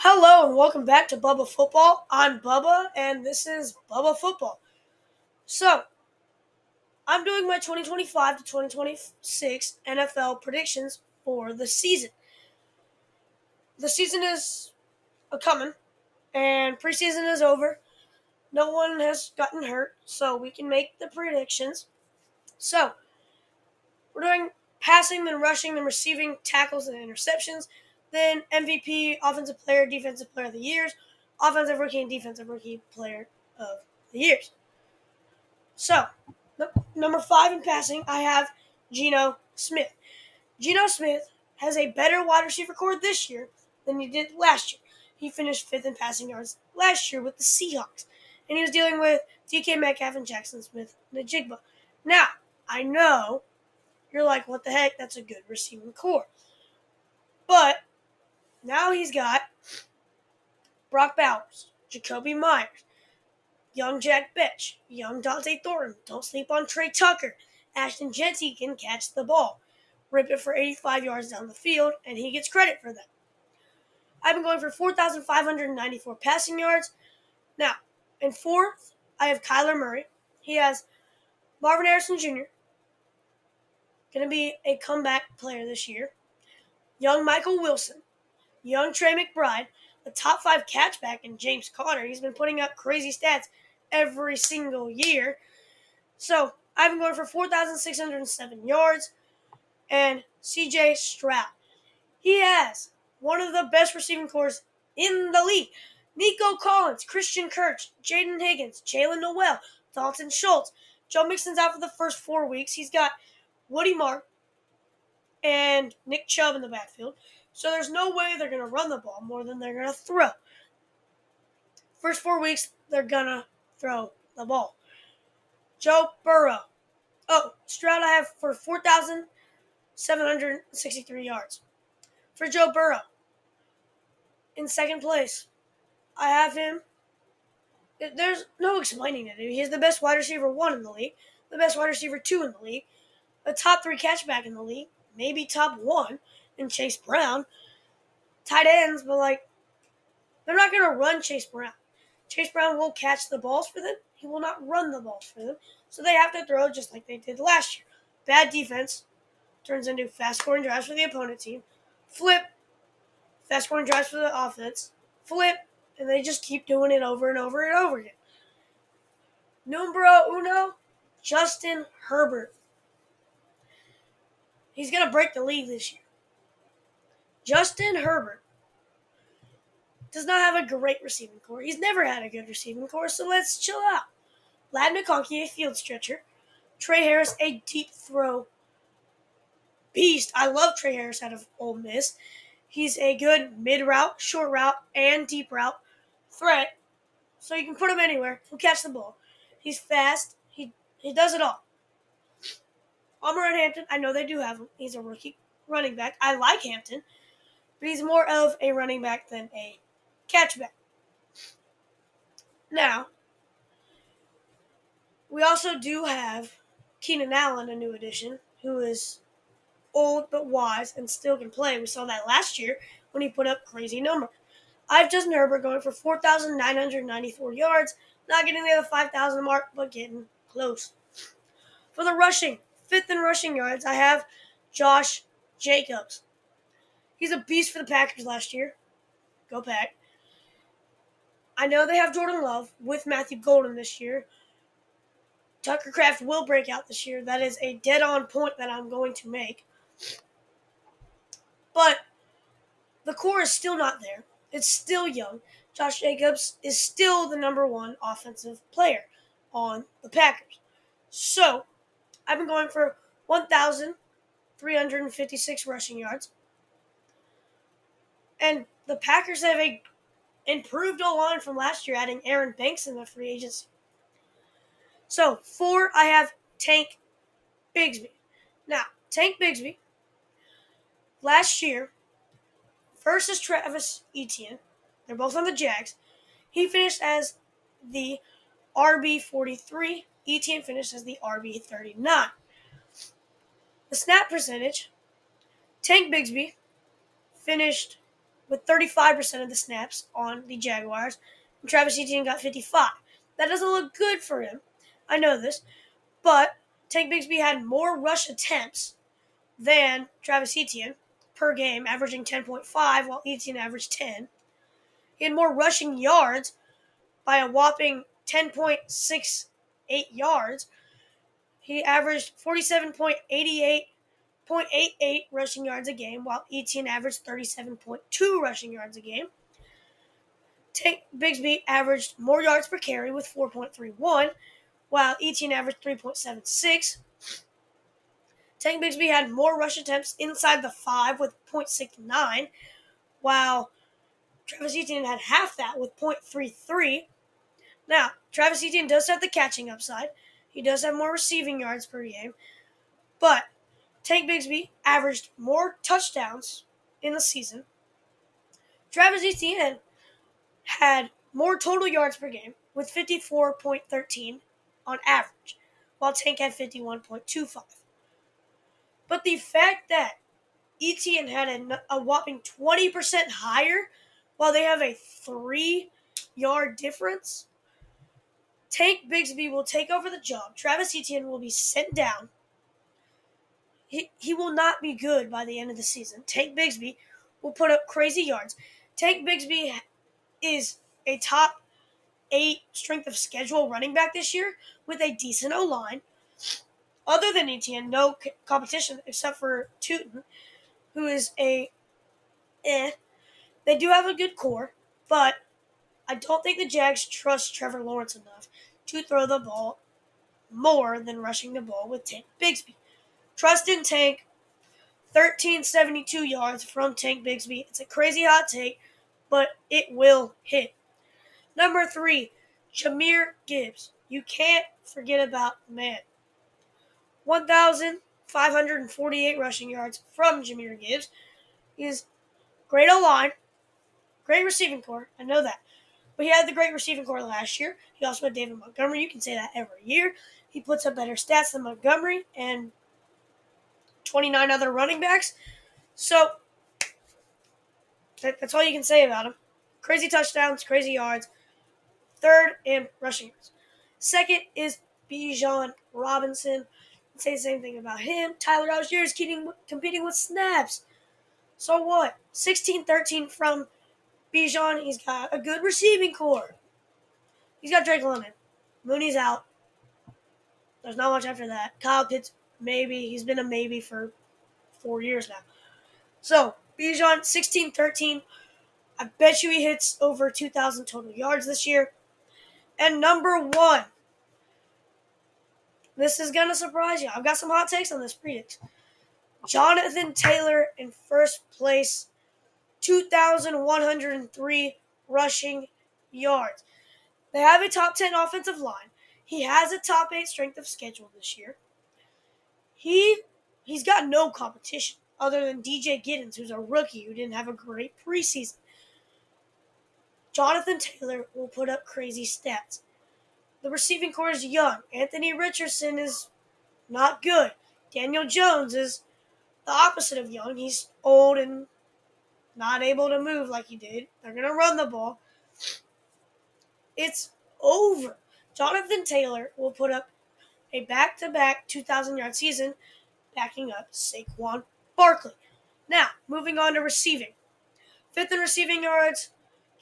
Hello and welcome back to Bubba Football. I'm Bubba and this is Bubba Football. So, I'm doing my 2025 to 2026 NFL predictions for the season. The season is a coming and preseason is over. No one has gotten hurt, so we can make the predictions. So, we're doing passing, then rushing, then receiving, tackles, and interceptions, then MVP, offensive player, defensive player of the years, offensive rookie, and defensive rookie player of the years. So, number 5 in passing, I have Geno Smith. Geno Smith has a better wide receiver core this year than he did last year. He finished 5th in passing yards last year with the Seahawks, and he was dealing with DK Metcalf and Jackson Smith-Njigba. Now, I know you're like, what the heck? That's a good receiving core. But now he's got Brock Bowers, Jacoby Myers, young Jack Betch, young Dante Thornton. Don't sleep on Trey Tucker. Ashton Jeanty can catch the ball, rip it for 85 yards down the field, and he gets credit for that. I've been going for 4,594 passing yards. Now, in fourth, I have Kyler Murray. He has Marvin Harrison Jr., going to be a comeback player this year. Young Michael Wilson, young Trey McBride, a top 5 catchback in James Conner. He's been putting up crazy stats every single year. So I've been going for 4,607 yards. And CJ Stroud. He has one of the best receiving cores in the league. Nico Collins, Christian Kirk, Jaden Higgins, Jalen Noel, Dalton Schultz. Joe Mixon's out for the first 4 weeks. He's got Woody Mark and Nick Chubb in the backfield. So there's no way they're going to run the ball more than they're going to throw. First 4 weeks, they're going to throw the ball. Joe Burrow. Stroud I have for 4,763 yards. For Joe Burrow, in second place, I have him. There's no explaining it. He's the best wide receiver 1 in the league, the best wide receiver 2 in the league, a top 3 catchback in the league, maybe top 1 in Chase Brown. Tight ends, but they're not going to run Chase Brown. Chase Brown will catch the balls for them. He will not run the balls for them. So they have to throw just like they did last year. Bad defense turns into fast scoring drives for the opponent team. Flip, fast scoring drives for the offense. Flip, and they just keep doing it over and over and over again. Numero uno, Justin Herbert. He's going to break the league this year. Justin Herbert does not have a great receiving core. He's never had a good receiving core, so let's chill out. Lad McConkey, a field stretcher. Trey Harris, a deep throw beast. I love Trey Harris out of Ole Miss. He's a good mid-route, short route, and deep route threat, so you can put him anywhere. He'll catch the ball. He's fast. He does it all. Amar Hampton, I know they do have him. He's a rookie running back. I like Hampton, but he's more of a running back than a catchback. Now, we also do have Keenan Allen, a new addition, who is old but wise and still can play. We saw that last year when he put up crazy numbers. I have Justin Herbert going for 4,994 yards, not getting near the 5,000 mark, but getting close. For the rushing, 5th in rushing yards, I have Josh Jacobs. He's a beast for the Packers last year. Go Pack. I know they have Jordan Love with Matthew Golden this year. Tucker Kraft will break out this year. That is a dead-on point that I'm going to make. But the core is still not there. It's still young. Josh Jacobs is still the number 1 offensive player on the Packers. So, I've been going for 1,356 rushing yards. And the Packers have a improved O-line from last year, adding Aaron Banks in the free agency. So, 4, I have Tank Bigsby. Now, Tank Bigsby, last year, versus Travis Etienne, they're both on the Jags, he finished as the RB43. Etienne finished as the RB39. The snap percentage, Tank Bigsby finished with 35% of the snaps on the Jaguars, and Travis Etienne got 55. That doesn't look good for him. I know this. But Tank Bigsby had more rush attempts than Travis Etienne per game, averaging 10.5, while Etienne averaged 10. He had more rushing yards by a whopping 10.68 yards. He averaged 47.88 rushing yards a game, while Etienne averaged 37.2 rushing yards a game. Tank Bigsby averaged more yards per carry with 4.31, while Etienne averaged 3.76. Tank Bigsby had more rush attempts inside the 5 with .69, while Travis Etienne had half that with .33. Now, Travis Etienne does have the catching upside. He does have more receiving yards per game, but Tank Bigsby averaged more touchdowns in the season. Travis Etienne had more total yards per game with 54.13 on average, while Tank had 51.25. But the fact that Etienne had a whopping 20% higher while they have a 3-yard difference, Tank Bigsby will take over the job. Travis Etienne will be sent down. He will not be good by the end of the season. Tank Bigsby will put up crazy yards. Tank Bigsby is a top 8 strength of schedule running back this year with a decent O-line. Other than Etienne, no competition except for Tootin, who is a They do have a good core, but I don't think the Jags trust Trevor Lawrence enough to throw the ball more than rushing the ball with Tank Bigsby. Trust in Tank, 1372 yards from Tank Bigsby. It's a crazy hot take, but it will hit. Number 3, Jahmyr Gibbs. You can't forget about the man. 1,548 rushing yards from Jahmyr Gibbs. He is great O-line, great receiving core. I know that. But he had the great receiving core last year. He also had David Montgomery. You can say that every year. He puts up better stats than Montgomery and 29 other running backs. So that's all you can say about him. Crazy touchdowns, crazy yards. Third in rushing yards. Second is Bijan Robinson. I'd say the same thing about him. Tyler Algier is competing with snaps. So what? 16-13 from Bijan. He's got a good receiving core. He's got Drake London. Mooney's out. There's not much after that. Kyle Pitts, maybe. He's been a maybe for 4 years now. So, Bijan, 16-13. I bet you he hits over 2,000 total yards this year. And number 1. This is going to surprise you. I've got some hot takes on this predict. Jonathan Taylor in first place. 2,103 rushing yards. They have a top 10 offensive line. He has a top 8 strength of schedule this year. He's got no competition other than DJ Giddens, who's a rookie who didn't have a great preseason. Jonathan Taylor will put up crazy stats. The receiving core is young. Anthony Richardson is not good. Daniel Jones is the opposite of young. He's old and not able to move like he did. They're going to run the ball. It's over. Jonathan Taylor will put up a back-to-back 2,000-yard season, backing up Saquon Barkley. Now, moving on to receiving. Fifth in receiving yards,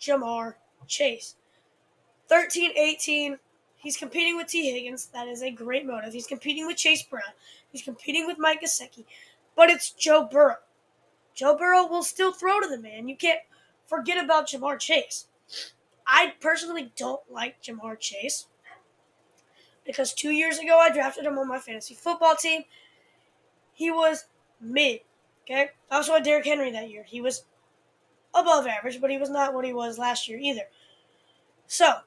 Ja'Marr Chase. 13-18. He's competing with T. Higgins. That is a great motive. He's competing with Chase Brown. He's competing with Mike Gesicki. But it's Joe Burrow. Joe Burrow will still throw to the man. You can't forget about Ja'Marr Chase. I personally don't like Ja'Marr Chase because 2 years ago I drafted him on my fantasy football team. He was mid. Okay? I also had Derrick Henry that year. He was above average, but he was not what he was last year either. So,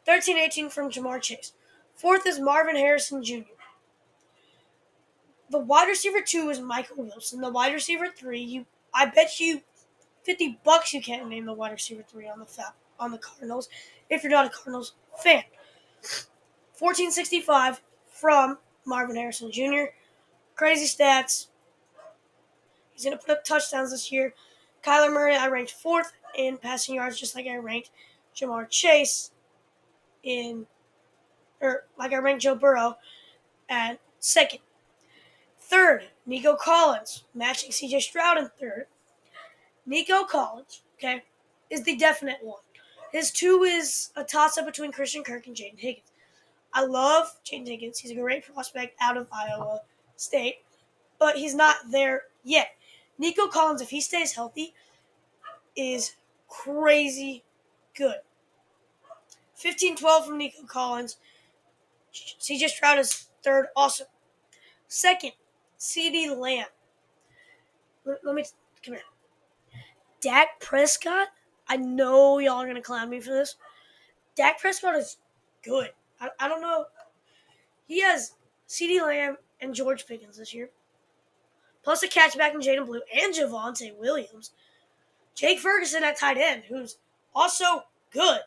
13-18 from Ja'Marr Chase. Fourth is Marvin Harrison Jr. The wide receiver 2 is Michael Wilson. The wide receiver 3, I bet you $50 you can't name the wide receiver 3 on the Cardinals if you're not a Cardinals fan. 1465 from Marvin Harrison Jr. Crazy stats. He's going to put up touchdowns this year. Kyler Murray, I ranked 4th in passing yards, just like I ranked Jamar Chase like I ranked Joe Burrow at 2nd. 3rd, Nico Collins, matching C.J. Stroud in 3rd. Nico Collins, okay, is the definite one. His 2 is a toss-up between Christian Kirk and Jaden Higgins. I love Jaden Higgins. He's a great prospect out of Iowa State, but he's not there yet. Nico Collins, if he stays healthy, is crazy good. 15-12 from Nico Collins. CJ Stroud is 3rd also. 2nd, CeeDee Lamb. Let me come here. Dak Prescott. I know y'all are going to clown me for this. Dak Prescott is good. I don't know. He has CeeDee Lamb and George Pickens this year, plus a catchback in Jaden Blue and Javonte Williams. Jake Ferguson at tight end, who's also good.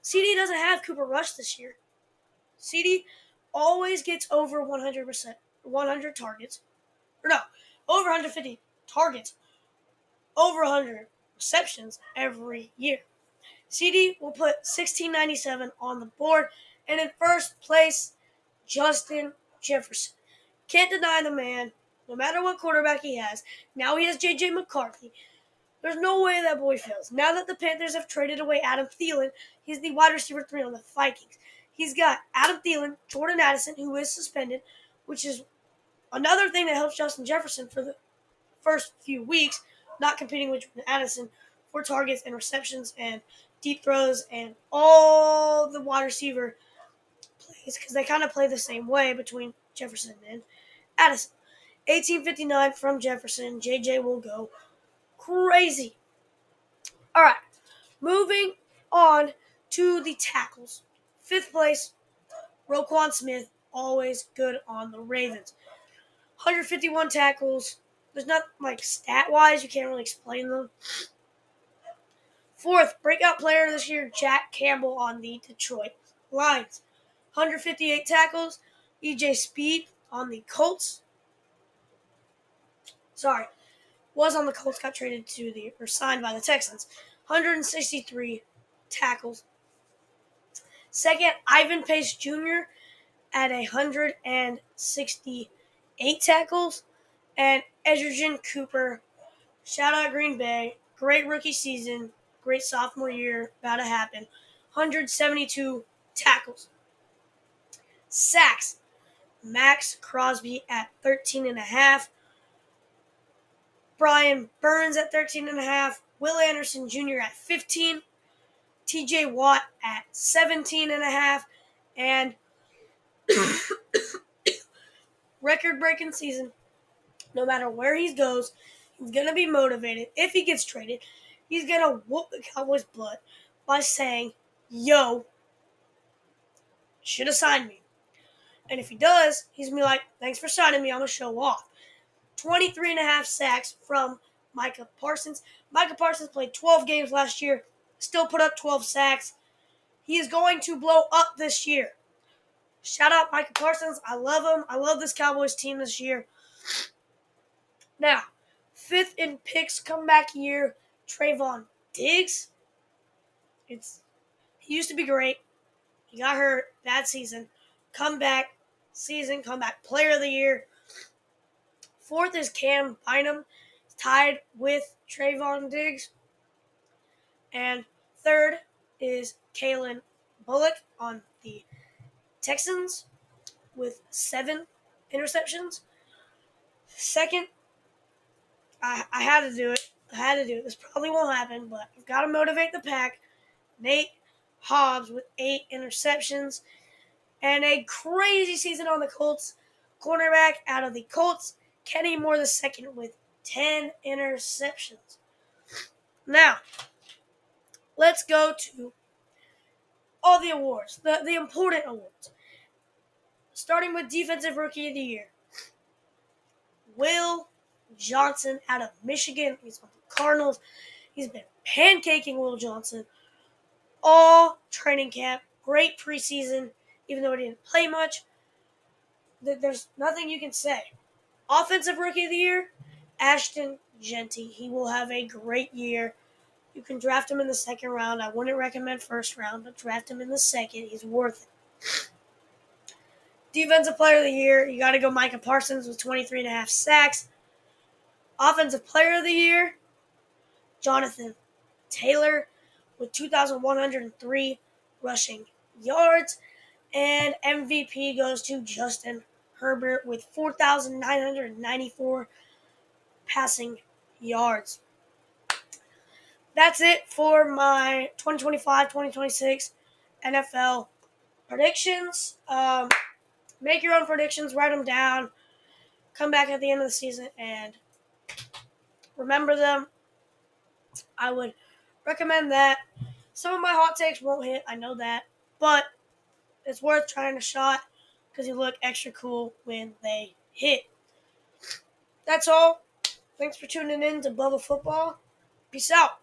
CD doesn't have Cooper Rush this year. CD always gets over 100%, 100 targets. Or no, over 150 targets, over 100 receptions every year. CD will put 1697 on the board. And in first place, Justin Jefferson. Can't deny the man, no matter what quarterback he has. Now he has J.J. McCarthy. There's no way that boy fails. Now that the Panthers have traded away Adam Thielen, he's the wide receiver 3 on the Vikings. He's got Adam Thielen, Jordan Addison, who is suspended, which is another thing that helps Justin Jefferson for the first few weeks, not competing with Jordan Addison for targets and receptions and deep throws and all the wide receiver plays, because they kind of play the same way between Jefferson and Addison. 1859 from Jefferson. JJ will go crazy. All right, moving on to the tackles. 5th place, Roquan Smith, always good on the Ravens. 151 tackles. There's not, like, stat-wise, you can't really explain them. 4th, breakout player this year, Jack Campbell on the Detroit Lions. 158 tackles. EJ Speed on the Colts. Was on the Colts, got traded to signed by the Texans. 163 tackles. 2nd, Ivan Pace Jr. at 168 tackles. And Edgerrin Cooper, shout out Green Bay, great rookie season, great sophomore year, about to happen. 172 tackles. Sacks, Max Crosby at 13.5. Brian Burns at 13.5. Will Anderson Jr. at 15. TJ Watt at 17.5. And record-breaking season. No matter where he goes, he's going to be motivated. If he gets traded, he's going to whoop the Cowboys' butt by saying, yo, should have signed me. And if he does, he's going to be like, thanks for signing me, I'm going to show off. 23.5 sacks from Micah Parsons. Micah Parsons played 12 games last year, still put up 12 sacks. He is going to blow up this year. Shout out Micah Parsons. I love him. I love this Cowboys team this year. Now, 5th in picks comeback year, Trayvon Diggs. He used to be great. He got hurt. Bad season. Comeback player of the year. 4th is Cam Bynum, tied with Trayvon Diggs. And 3rd is Kalen Bullock on the Texans with 7 interceptions. 2nd, I had to do it. This probably won't happen, but I've got to motivate the pack. Nate Hobbs with 8 interceptions. And a crazy season on the Colts. Cornerback out of the Colts, Kenny Moore II with 10 interceptions. Now, let's go to all the awards, the important awards. Starting with Defensive Rookie of the Year. Will Johnson out of Michigan. He's on the Cardinals. He's been pancaking Will Johnson all training camp. Great preseason, even though he didn't play much. There's nothing you can say. Offensive Rookie of the Year, Ashton Genty. He will have a great year. You can draft him in the second round. I wouldn't recommend first round, but draft him in the second. He's worth it. Defensive player of the year, you got to go Micah Parsons with 23.5 sacks. Offensive player of the year, Jonathan Taylor with 2,103 rushing yards. And MVP goes to Justin Herbert with 4,994 passing yards. That's it for my 2025-2026 NFL predictions. Make your own predictions, write them down, come back at the end of the season and remember them. I would recommend that. Some of my hot takes won't hit, I know that, but it's worth trying a shot because you look extra cool when they hit. That's all. Thanks for tuning in to Bubba Football. Peace out.